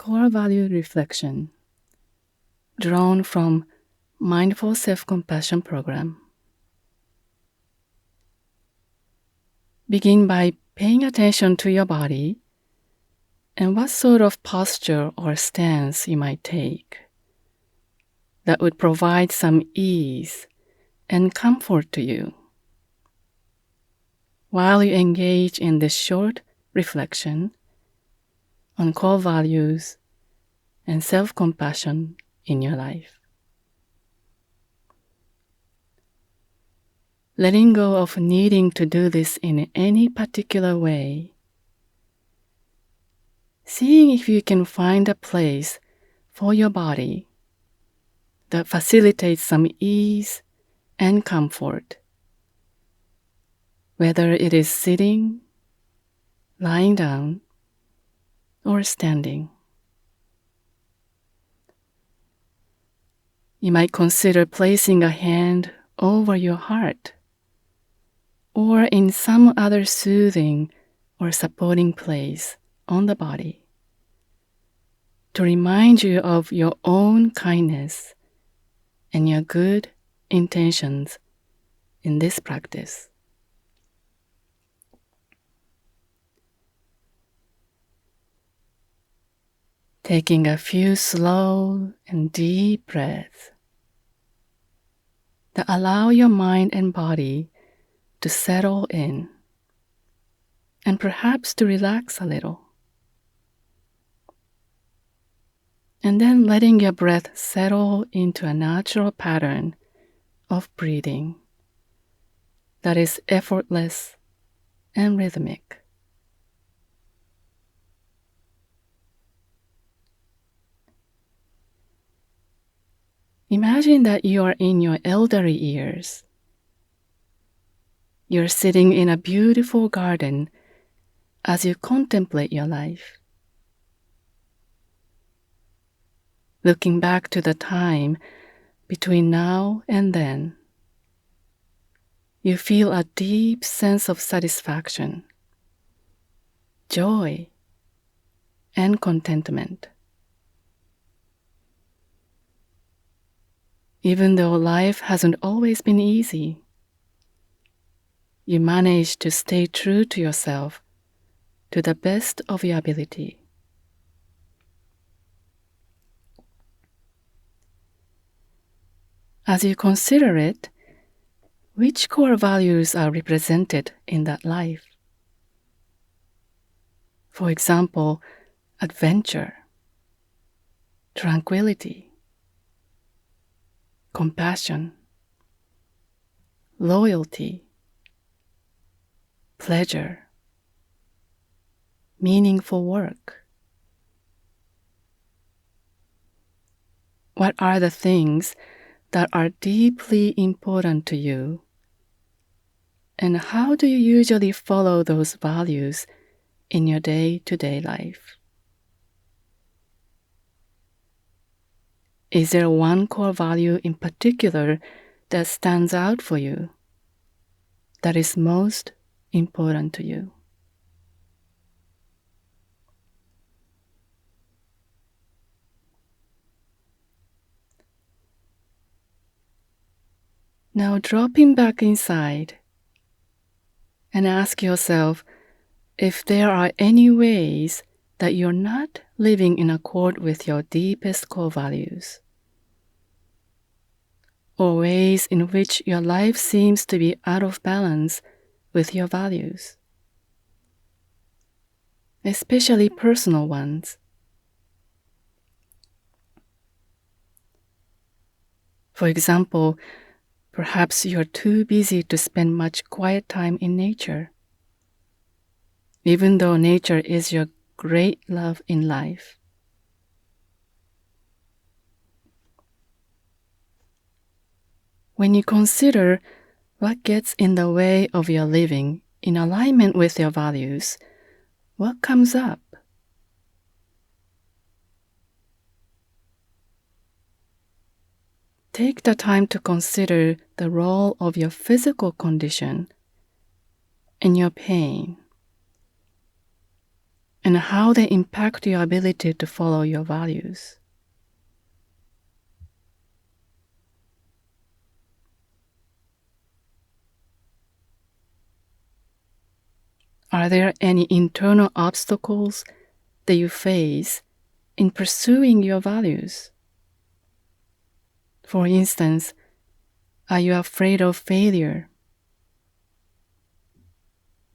core value reflection drawn from Mindful Self-Compassion Program. Begin by paying attention to your body and what sort of posture or stance you might take that would provide some ease and comfort to you while you engage in this short reflection on core values and self-compassion in your life. Letting go of needing to do this in any particular way, seeing if you can find a place for your body that facilitates some ease and comfort, whether it is sitting, lying down, or standing. You might consider placing a hand over your heart or in some other soothing or supporting place on the body to remind you of your own kindness and your good intentions in this practice. Taking a few slow and deep breaths that allow your mind and body to settle in and perhaps to relax a little. And then letting your breath settle into a natural pattern of breathing that is effortless and rhythmic. Imagine that you are in your elderly years. You're sitting in a beautiful garden as you contemplate your life. Looking back to the time between now and then, you feel a deep sense of satisfaction, joy, and contentment. Even though life hasn't always been easy, you manage to stay true to yourself to the best of your ability. As you consider it, which core values are represented in that life? For example, adventure, tranquility, compassion, loyalty, pleasure, meaningful work. What are the things that are deeply important to you, and how do you usually follow those values in your day-to-day life? Is there one core value in particular that stands out for you, that is most important to you? Now dropping back inside and ask yourself if there are any ways that you're not living in accord with your deepest core values, or ways in which your life seems to be out of balance with your values, especially personal ones. For example, perhaps you're too busy to spend much quiet time in nature, even though nature is your great love in life. When you consider what gets in the way of your living in alignment with your values, what comes up? Take the time to consider the role of your physical condition and your pain, and how they impact your ability to follow your values. Are there any internal obstacles that you face in pursuing your values? For instance, are you afraid of failure?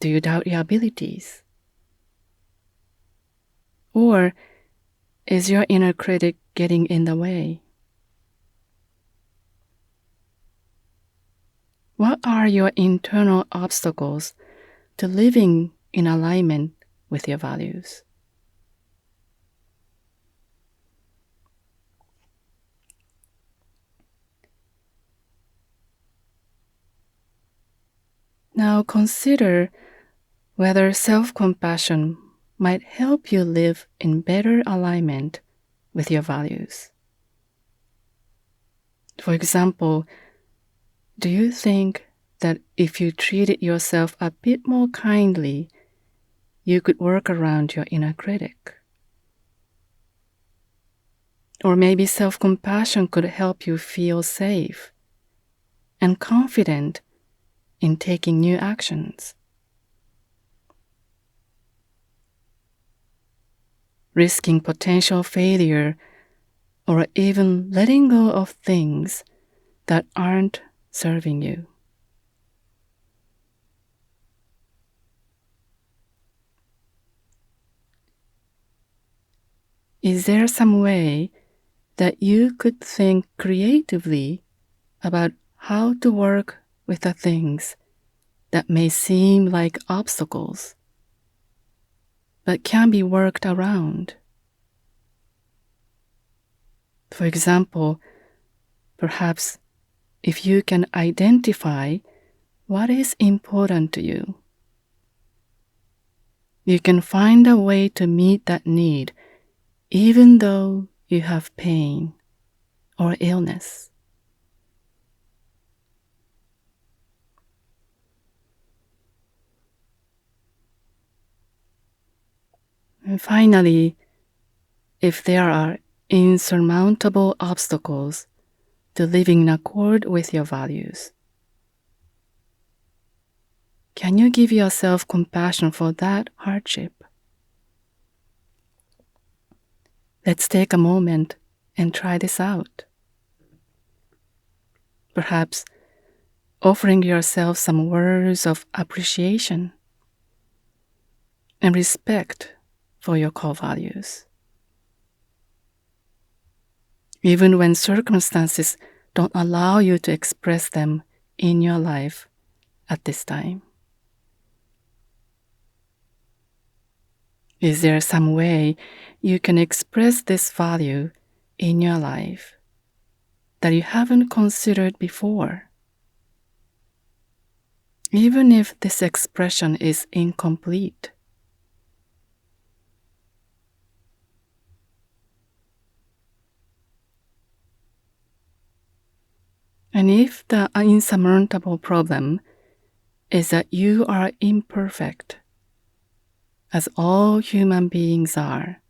Do you doubt your abilities? Or is your inner critic getting in the way? What are your internal obstacles to living in alignment with your values? Now consider whether self-compassion might help you live in better alignment with your values. For example, do you think that if you treated yourself a bit more kindly, you could work around your inner critic? Or maybe self-compassion could help you feel safe and confident in taking new actions. Risking potential failure or even letting go of things that aren't serving you. Is there some way that you could think creatively about how to work with the things that may seem like obstacles, but can be worked around? For example, perhaps if you can identify what is important to you, you can find a way to meet that need even though you have pain or illness. And finally, if there are insurmountable obstacles to living in accord with your values, can you give yourself compassion for that hardship? Let's take a moment and try this out. Perhaps offering yourself some words of appreciation and respect for your core values. Even when circumstances don't allow you to express them in your life at this time. Is there some way you can express this value in your life that you haven't considered before? Even if this expression is incomplete. And if the insurmountable problem is that you are imperfect, as all human beings are,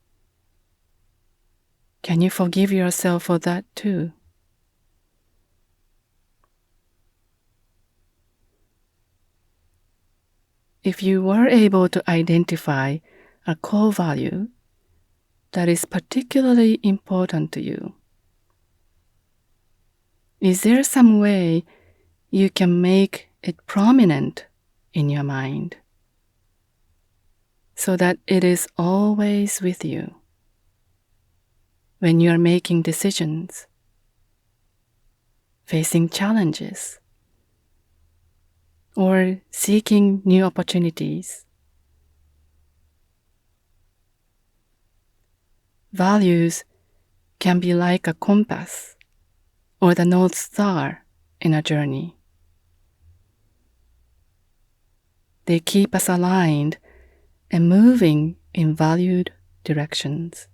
can you forgive yourself for that too? If you were able to identify a core value that is particularly important to you, is there some way you can make it prominent in your mind so that it is always with you when you are making decisions, facing challenges, or seeking new opportunities? Values can be like a compass or the North Star in a journey. They keep us aligned and moving in valued directions.